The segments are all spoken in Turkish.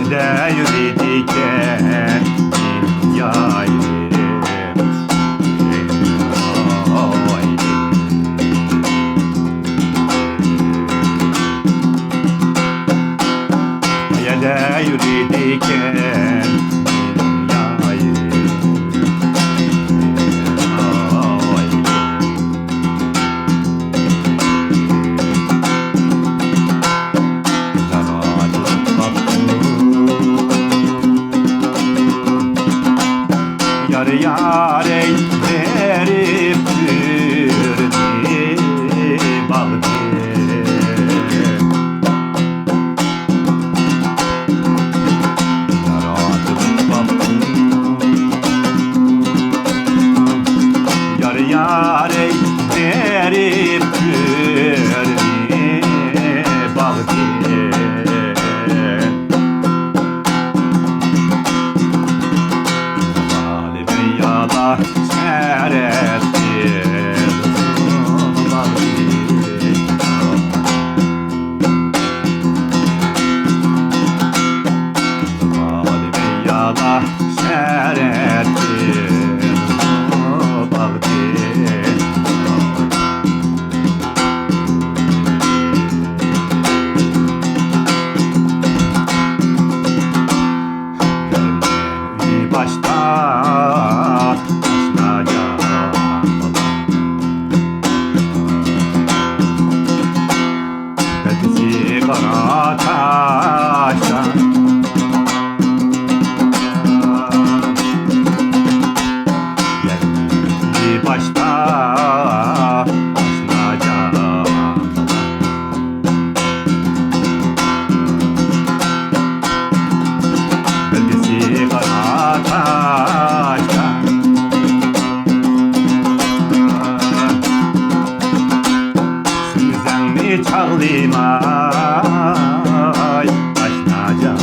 Elde yürüdükken dünyayı elde yürüdükken dünyayı yar yar eylerip yürüdü bağdı. Yar yar eylerip yürüdü bağdı. Yala serettir yala serettir başta kara taştan geldi başta asılacağım. Geldi kara taştan sizden mi çalayım ay başlayacağım.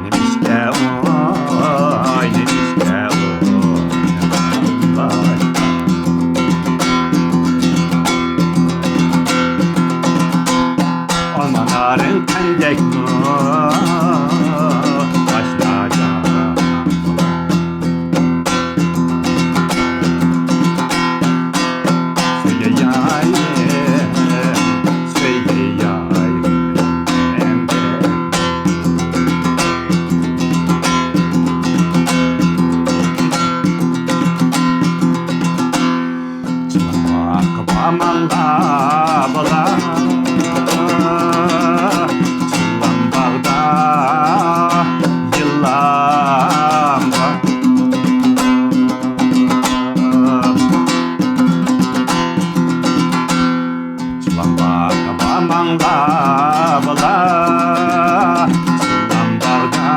Nemişte oy nemişte oy ormanların pendek mi başlayacağım. Aman da bala çılan bağda yıllan çılan bağda aman da bala çılan bağda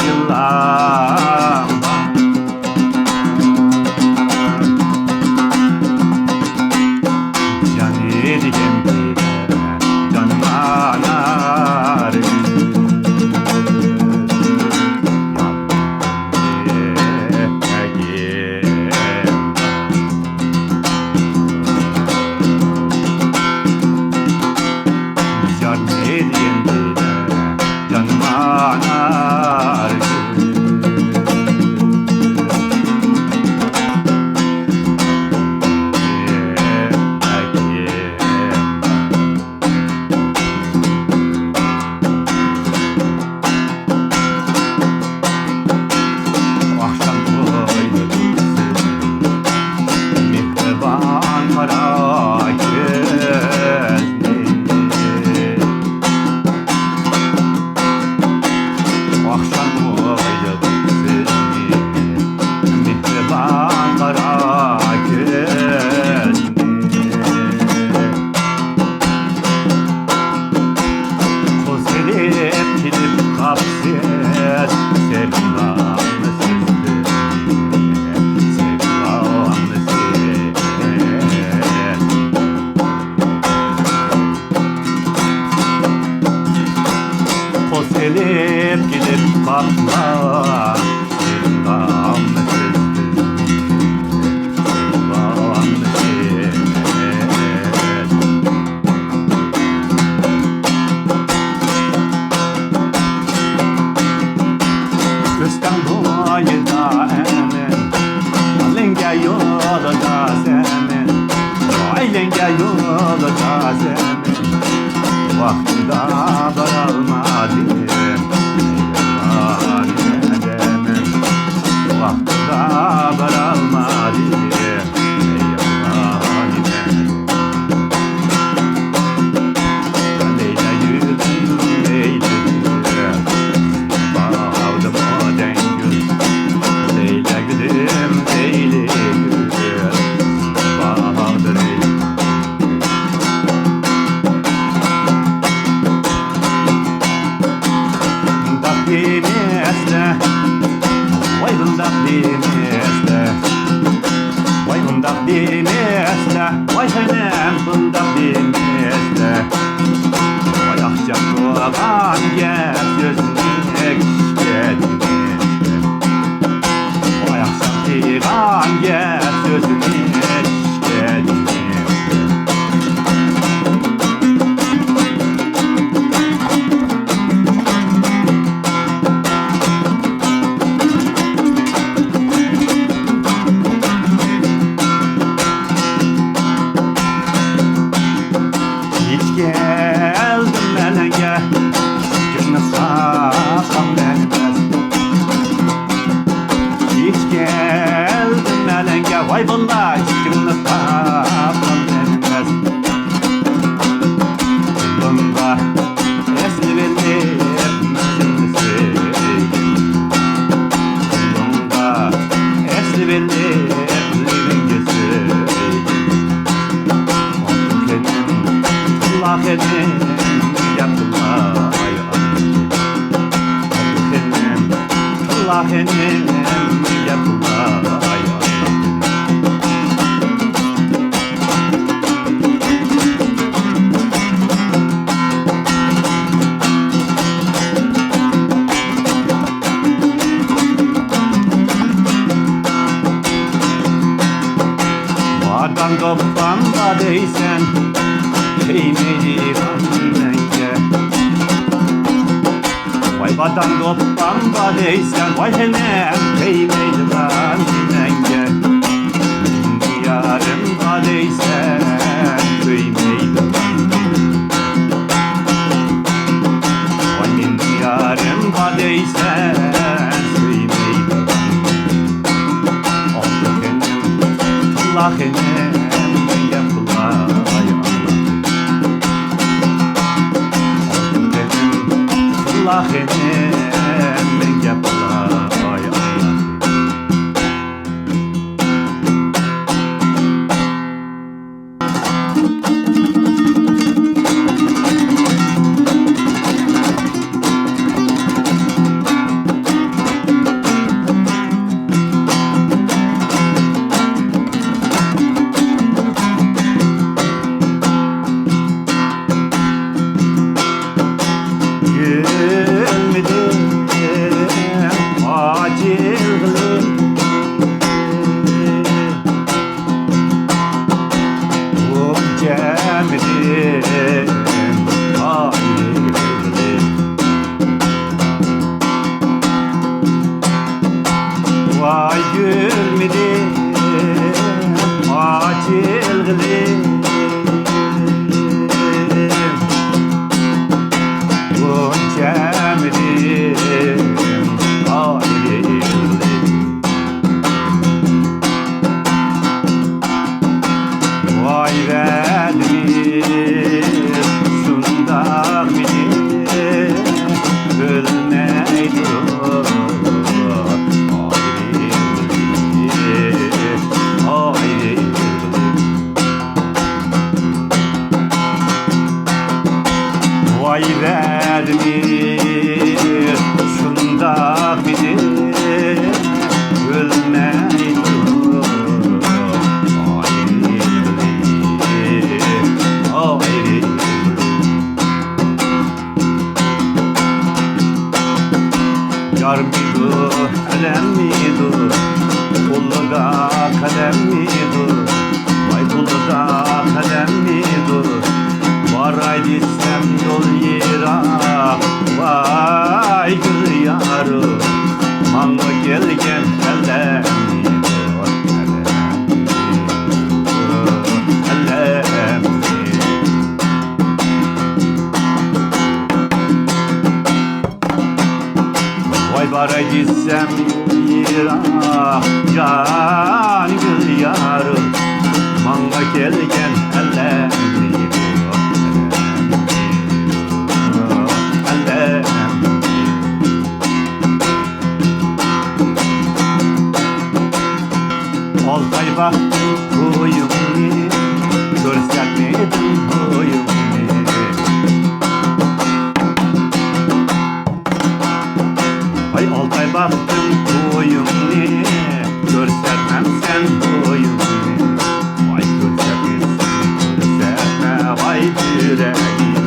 yıllan Diyen bile canım anar yar ne diyen bile canım anar gelip gidip bakma sevdam sevdam Vaktıda daralmadım eyvallah demem. Vaktıda daralmadım eyvallah demem. Leyla gülüm leyla gülüm bağladım o dengül. Leyla gülüm leyla gülüm bağladım ey. Demesle, vay bundak demesle, vay bundak demesle, vay senem bundak demesle, vay akşam doğan gel gözüne kişke demesle, vay akşam doğan gel gözüne kişke demesle. Geldim melenge, günü sağsam vermez. Hiç geldim melenge, vay vallahi günü sağsam vermez. Bunda esli verip şimdi sevdim. Bunda esli verip Allah edim yapma ay Allah edim yapma ay Vardan koptan badeysen Eymeydi kanlenge. Vay badan koptan badeysen, vay henem eymeydi kanlenge. Min yarım badeysen, eymeydi kanlenge. Vay min yarım badeysen, eymeydi kanlenge. Allah henem yapılar. Allah enem yapılar ay Allah. Vay gülmedim acil gülüm Gonca medim acil gülüm Vay verdim şunda beni ölmeydi Vay verdim şunda beni ölmeydi Yar mıydı, elem miydi, kullu da kalem miydi, vay kullu da kalem miydi, varay dizsem yol yirak, vay gül yarı, mango gelgen elem miydi, elem miydi. Dağlara gitsem Irak canı yarım Manga kelgen ellemlidir Oltay baktım koyumni Görsetmedim koyumni Ay oltay baktım koyumni Görsetmem sen koyumni Vay görsetme vay yüreğim